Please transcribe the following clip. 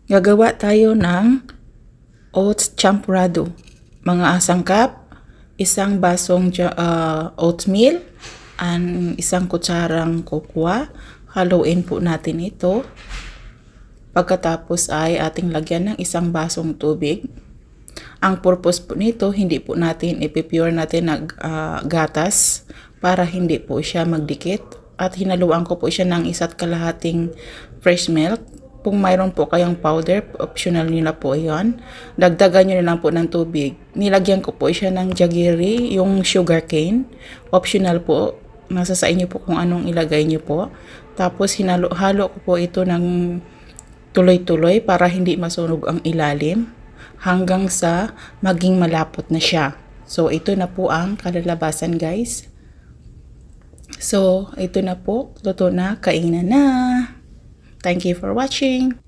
Gagawa tayo ng oats champurrado. Mga sangkap, isang basong oatmeal, isang kutsarang kokwa. Haluin po natin ito. Pagkatapos ay ating lagyan ng isang basong tubig. Ang purpose po nito, hindi po natin ipipure natin na gatas para hindi po siya magdikit. At hinaluan ko po siya ng 1.5 fresh milk. Kung mayroon po kayong powder, optional nyo na po yon. Dagdagan nyo na lang po ng tubig. Nilagyan ko po siya ng jaggery, yung sugar cane. Optional po. Nasa sa inyo po kung anong ilagay nyo po. Tapos halo ko po ito ng tuloy-tuloy para hindi masunog ang ilalim hanggang sa maging malapot na siya. So, ito na po ang kalalabasan, guys. So, ito na po. Luto na. Kainan na. Thank you for watching.